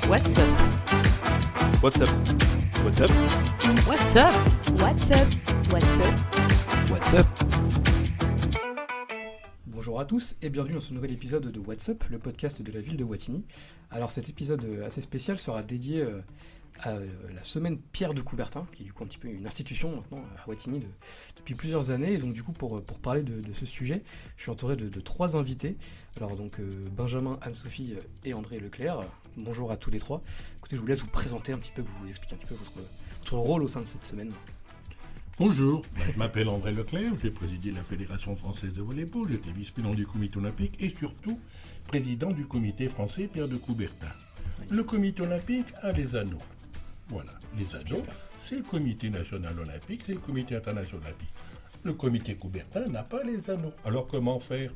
What's up? What's up? What's up? What's up? What's up? What's up? What's up? Bonjour à tous et bienvenue dans ce nouvel épisode de What's Up, le podcast de la ville de Wattignies. Alors cet épisode assez spécial sera dédié à la semaine Pierre de Coubertin, qui est du coup un petit peu une institution maintenant à Wattignies depuis plusieurs années. Et donc du coup pour parler de ce sujet, je suis entouré de trois invités. Alors donc Benjamin, Anne-Sophie et André Leclerc. Bonjour à tous les trois. Écoutez, je vous laisse vous présenter un petit peu, que vous expliquer un petit peu votre rôle au sein de cette semaine. Bonjour, je m'appelle André Leclerc, j'ai présidé la Fédération française de volleyball, j'étais vice-président du comité olympique et surtout président du comité français Pierre de Coubertin. Le comité olympique a les anneaux. Voilà, les anneaux, c'est le comité national olympique, c'est le comité international olympique. Le comité Coubertin n'a pas les anneaux. Alors comment faire ?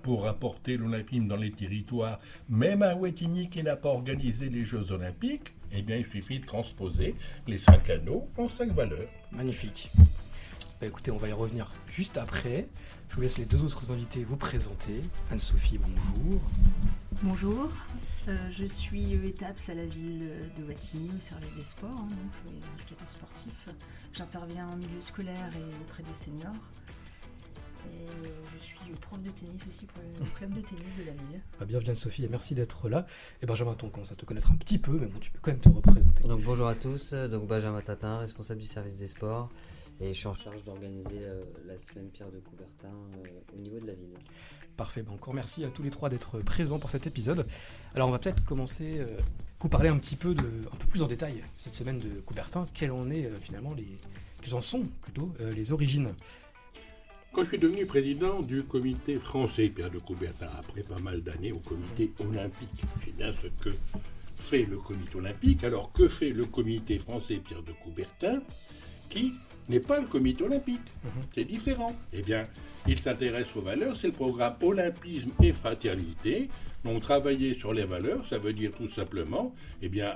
Pour rapporter l'olympisme dans les territoires, même à Wattignies qui n'a pas organisé les Jeux olympiques, eh bien il suffit de transposer les 5 anneaux en 5 valeurs. Magnifique. Écoutez, on va y revenir juste après. Je vous laisse les deux autres invités vous présenter. Anne-Sophie, bonjour. Bonjour, je suis ETAPS à la ville de Wattignies au service des sports, donc éducateur sportif. J'interviens en milieu scolaire et auprès des seniors. Et je suis prof de tennis aussi pour le club de tennis de la ville. Bienvenue Anne-Sophie et merci d'être là. Et Benjamin, on commence à te connaître un petit peu, mais bon, tu peux quand même te représenter. Donc bonjour à tous, donc Benjamin Tatin, responsable du service des sports, et je suis en charge d'organiser la semaine Pierre de Coubertin au niveau de la ville. Parfait, encore merci à tous les trois d'être présents pour cet épisode. Alors on va peut-être commencer parler un petit peu un peu plus en détail cette semaine de Coubertin. Quelles en sont plutôt les origines? Quand je suis devenu président du comité français Pierre de Coubertin, après pas mal d'années au comité olympique, j'ai bien ce que fait le comité olympique. Alors que fait le comité français Pierre de Coubertin, qui n'est pas le comité olympique? C'est différent. Eh bien, il s'intéresse aux valeurs, c'est le programme Olympisme et Fraternité. Donc travailler sur les valeurs, ça veut dire tout simplement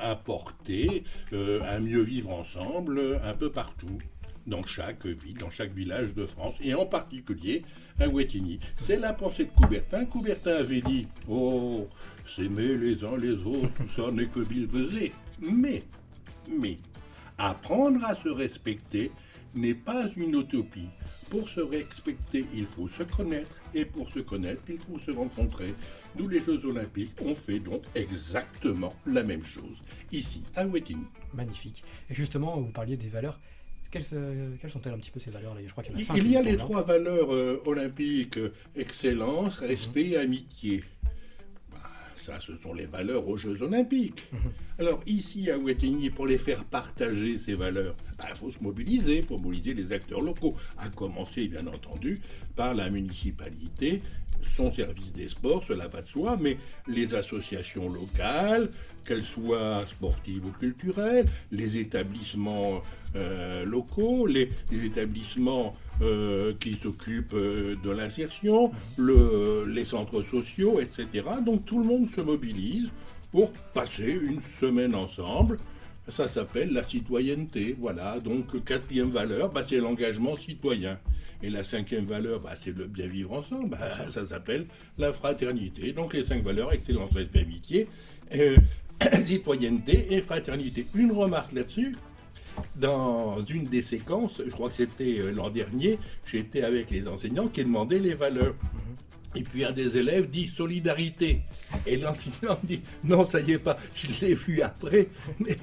apporter un mieux vivre ensemble un peu partout. Dans chaque ville, dans chaque village de France, et en particulier à Wattignies. C'est la pensée de Coubertin. Coubertin avait dit « Oh, s'aimer les uns les autres, tout ça n'est que billevesé. » Mais, apprendre à se respecter n'est pas une utopie. Pour se respecter, il faut se connaître, et pour se connaître, il faut se rencontrer. D'où les Jeux Olympiques ont fait donc exactement la même chose, ici, à Wattignies. Magnifique. Et justement, vous parliez des valeurs. Quelles sont-elles un petit peu ces valeurs-là? Je crois qu'il y en a 5. Il y a les 3 valeurs olympiques, excellence, respect et amitié. Ça, ce sont les valeurs aux Jeux Olympiques. Alors ici à Wattignies, pour les faire partager ces valeurs, il faut se mobiliser, il faut mobiliser les acteurs locaux, à commencer bien entendu par la municipalité, son service des sports, cela va de soi, mais les associations locales, qu'elles soient sportives ou culturelles, les établissements locaux, les établissements qui s'occupent de l'insertion, les centres sociaux, etc. Donc tout le monde se mobilise pour passer une semaine ensemble. Ça s'appelle la citoyenneté. Voilà, donc 4e valeur, c'est l'engagement citoyen. Et la 5e valeur, c'est le bien vivre ensemble. Ça s'appelle la fraternité. Donc les 5 valeurs, excellence, respect, amitié, citoyenneté et fraternité. Une remarque là-dessus. Dans une des séquences, je crois que c'était l'an dernier, j'étais avec les enseignants qui demandaient les valeurs. Et puis un des élèves dit solidarité. Et l'enseignant dit non, ça y est pas, je l'ai vu après. Mais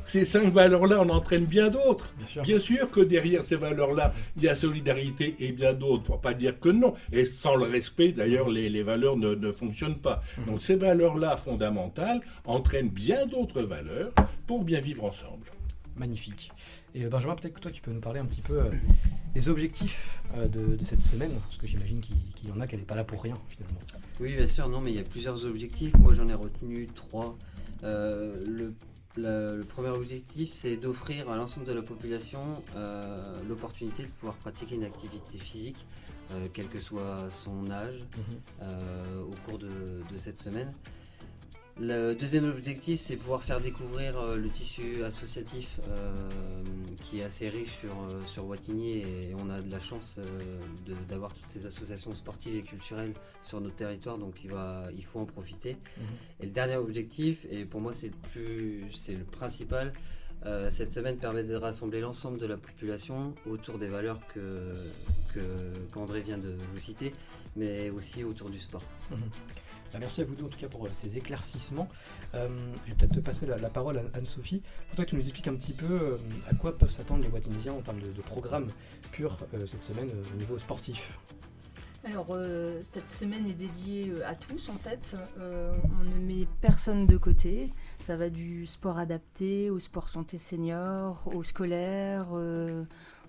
ces 5 valeurs-là en entraînent bien d'autres. Bien sûr que derrière ces valeurs-là, il y a solidarité et bien d'autres. Il ne faut pas dire que non. Et sans le respect, d'ailleurs, les valeurs ne fonctionnent pas. Donc ces valeurs-là fondamentales entraînent bien d'autres valeurs pour bien vivre ensemble. Magnifique. Et Benjamin, peut-être que toi tu peux nous parler un petit peu des objectifs de cette semaine, parce que j'imagine qu'il y en a qu'elle n'est pas là pour rien finalement. Oui, bien sûr, non, mais il y a plusieurs objectifs. Moi j'en ai retenu 3. Le premier objectif, c'est d'offrir à l'ensemble de la population l'opportunité de pouvoir pratiquer une activité physique, quel que soit son âge, au cours de cette semaine. Le deuxième objectif, c'est pouvoir faire découvrir le tissu associatif qui est assez riche sur Wattignies, et on a de la chance d'avoir toutes ces associations sportives et culturelles sur notre territoire, donc il faut en profiter. Et le dernier objectif, et pour moi c'est le principal, cette semaine permet de rassembler l'ensemble de la population autour des valeurs qu'André vient de vous citer, mais aussi autour du sport. Merci à vous deux en tout cas pour ces éclaircissements. Je vais peut-être te passer la parole à Anne-Sophie. Pour toi, tu nous expliques un petit peu à quoi peuvent s'attendre les Wattignisiens en termes de programme pur cette semaine au niveau sportif. Alors, cette semaine est dédiée à tous en fait. On ne met personne de côté. Ça va du sport adapté au sport santé senior, au scolaire,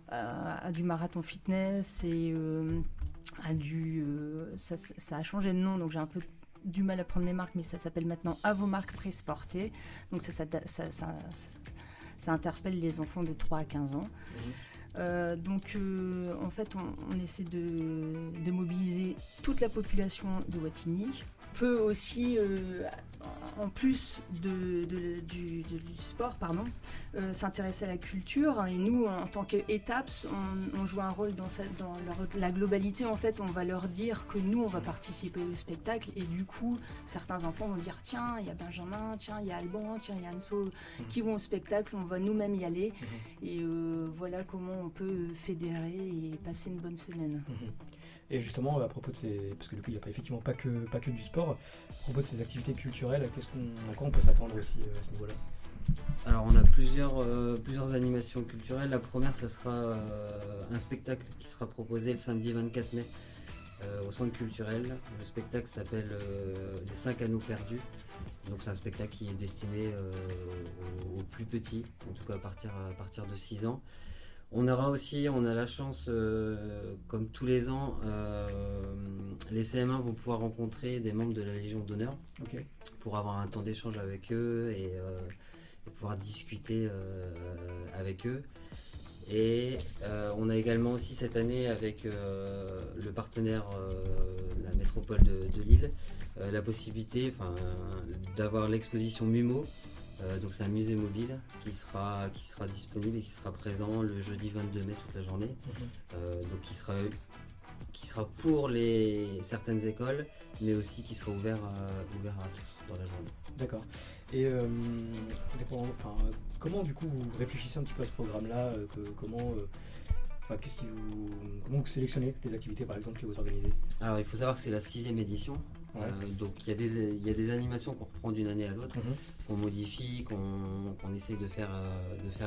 à du marathon fitness et à du... ça a changé de nom, donc j'ai un peu du mal à prendre mes marques, mais ça s'appelle maintenant À vos marques présportées. Donc ça interpelle les enfants de 3 à 15 ans. En fait, on essaie de mobiliser toute la population de Wattignies. Peut aussi, en plus du sport, s'intéresser à la culture. Et nous, en tant qu'ETAPS, on joue un rôle dans la globalité. En fait, on va leur dire que nous, on va participer au spectacle. Et du coup, certains enfants vont dire, tiens, il y a Benjamin, tiens, il y a Alban, tiens, il y a Anso qui vont au spectacle. On va nous-mêmes y aller. Et voilà comment on peut fédérer et passer une bonne semaine. Et justement, à propos de ces... Parce que du coup, il n'y a effectivement pas que du sport. À propos de ces activités culturelles, à quoi on peut s'attendre aussi à ce niveau-là ? Alors, on a plusieurs animations culturelles. La première, ça sera un spectacle qui sera proposé le samedi 24 mai au centre culturel. Le spectacle s'appelle Les 5 anneaux perdus. Donc, c'est un spectacle qui est destiné aux plus petits, en tout cas à partir de 6 ans. On a la chance, comme tous les ans, les CM1 vont pouvoir rencontrer des membres de la Légion d'honneur pour avoir un temps d'échange avec eux et pouvoir discuter avec eux. Et on a également aussi cette année avec le partenaire, la métropole de Lille, la possibilité d'avoir l'exposition MUMO. Donc c'est un musée mobile qui sera disponible et qui sera présent le jeudi 22 mai toute la journée. Donc qui sera pour certaines écoles, mais aussi qui sera ouvert à tous dans la journée. D'accord. Et comment du coup vous réfléchissez un petit peu à ce programme-là, comment vous sélectionnez les activités par exemple que vous organisez ? Alors il faut savoir que c'est la 6e édition. Ouais. Donc il y a des animations qu'on reprend d'une année à l'autre, qu'on modifie, qu'on essaye de faire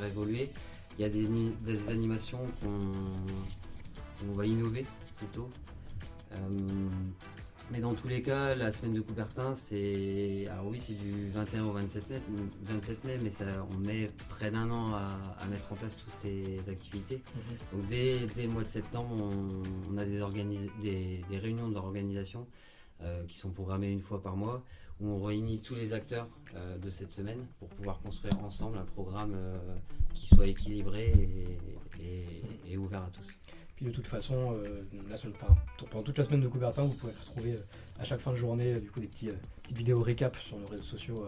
évoluer. Il y a des animations qu'on va innover plutôt. Mais dans tous les cas, la semaine de Coubertin, c'est du 21 au 27 mai, mais on met près d'1 an à mettre en place toutes ces activités. Donc dès le mois de septembre, on a des réunions d'organisation qui sont programmées une fois par mois, où on réunit tous les acteurs de cette semaine pour pouvoir construire ensemble un programme qui soit équilibré et ouvert à tous. Puis de toute façon, pendant toute la semaine de Coubertin, vous pouvez retrouver à chaque fin de journée du coup, des petites vidéos récap sur nos réseaux sociaux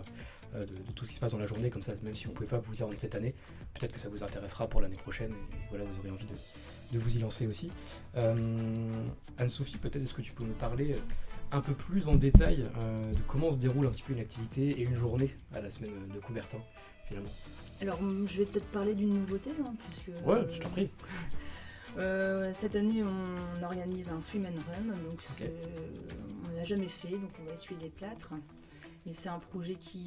de tout ce qui se passe dans la journée, comme ça, même si on ne pouvait pas vous y rendre cette année, peut-être que ça vous intéressera pour l'année prochaine, et voilà, vous aurez envie de vous y lancer aussi. Anne-Sophie, peut-être est-ce que tu peux nous parler un peu plus en détail de comment se déroule un petit peu une activité et une journée à la semaine de Coubertin, finalement. Alors, je vais peut-être parler d'une nouveauté, puisque... Ouais, je t'en prie. Cette année, on organise un swim and run, donc on ne l'a jamais fait, donc on va essuyer des plâtres. Mais c'est un projet qui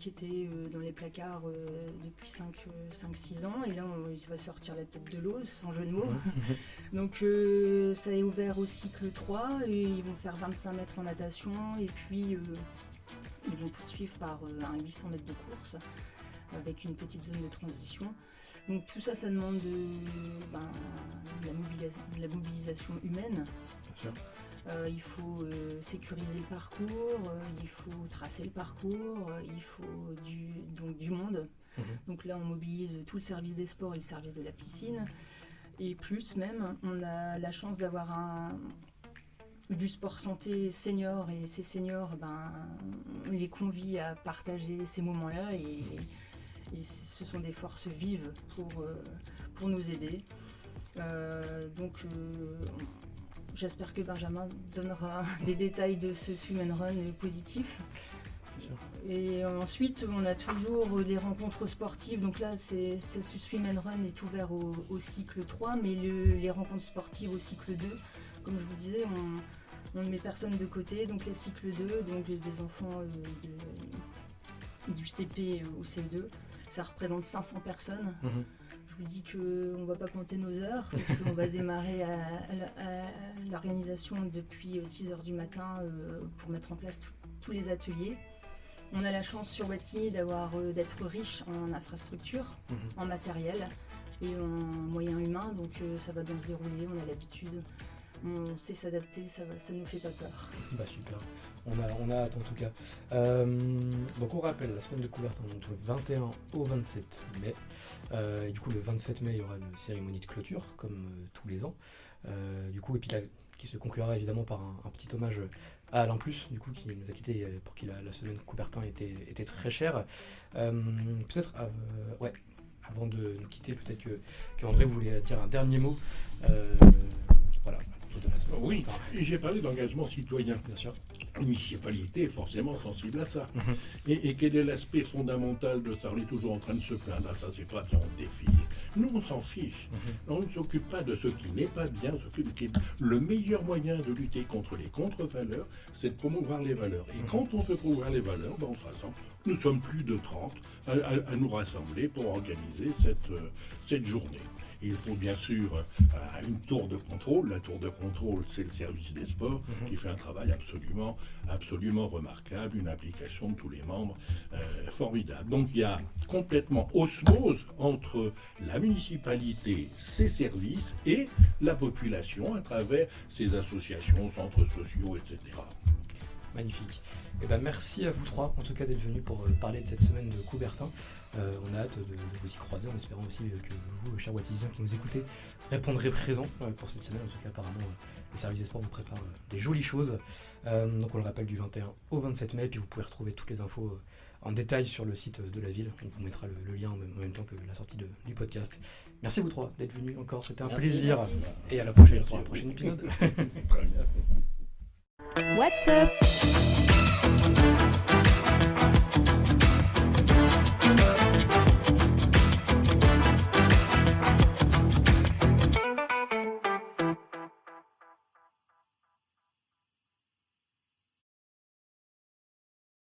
était dans les placards depuis 5-6 ans, et là il va sortir la tête de l'eau, sans jeu de mots. Donc ça est ouvert au cycle 3, et ils vont faire 25 mètres en natation, et puis ils vont poursuivre par un 800 mètres de course, avec une petite zone de transition. Donc tout ça, ça demande de la mobilisation humaine. Bien sûr. Il faut sécuriser le parcours, il faut tracer le parcours, il faut du monde. Donc là, on mobilise tout le service des sports et le service de la piscine. Et plus même, on a la chance d'avoir du sport santé senior, et ces seniors, on les convie à partager ces moments-là, et ce sont des forces vives pour nous aider. J'espère que Benjamin donnera des détails de ce swim and run positif. Et ensuite, on a toujours des rencontres sportives. Donc là, ce swim and run est ouvert au cycle 3, mais les rencontres sportives au cycle 2, comme je vous disais, on ne met personne de côté. Donc les cycles 2, donc des enfants du CP au CE2, ça représente 500 personnes. Je vous dis qu'on ne va pas compter nos heures, parce qu'on va démarrer à l'organisation depuis 6h du matin pour mettre en place tous les ateliers. On a la chance sur Wattignies d'être riche en infrastructures, en matériel et en moyens humains, donc ça va bien se dérouler, on a l'habitude, on sait s'adapter, ça ne nous fait pas peur. Super, on a hâte en tout cas. Donc on rappelle, la semaine de Coubertin, donc le 21 au 27 mai. Et du coup le 27 mai il y aura une cérémonie de clôture comme tous les ans. Et puis qui se conclura évidemment par un petit hommage à Alain Plus, du coup, qui nous a quittés, pour qui la semaine Coubertin était très chère. Peut-être, avant de nous quitter, peut-être qu'André voulait dire un dernier mot. Voilà, à propos de la semaine. Oui, et j'ai parlé d'engagement citoyen. Bien sûr. Une municipalité est forcément sensible à ça. Et quel est l'aspect fondamental de ça? On est toujours en train de se plaindre, ça c'est pas bien, on défile. Nous on s'en fiche. On ne s'occupe pas de ce qui n'est pas bien, le meilleur moyen de lutter contre les contre-valeurs, c'est de promouvoir les valeurs. Et quand on veut promouvoir les valeurs, on se rassemble. Nous sommes plus de 30 à nous rassembler pour organiser cette journée. Il faut bien sûr une tour de contrôle. La tour de contrôle, c'est le service des sports qui fait un travail absolument remarquable, une implication de tous les membres formidable. Donc il y a complètement osmose entre la municipalité, ses services et la population à travers ses associations, centres sociaux, etc. Magnifique. Merci à vous trois, en tout cas, d'être venus pour parler de cette semaine de Coubertin. On a hâte de vous y croiser, en espérant aussi que vous, chers Wattisiens qui nous écoutez, répondrez présents pour cette semaine. En tout cas, apparemment, le service des sports vous prépare des jolies choses. Donc on le rappelle, du 21 au 27 mai, puis vous pouvez retrouver toutes les infos en détail sur le site de la ville. On vous mettra le lien en même temps que la sortie du podcast. Merci à vous trois d'être venus encore, c'était un plaisir. Merci. Et à la prochaine pour un prochain épisode. Très bien. What's up?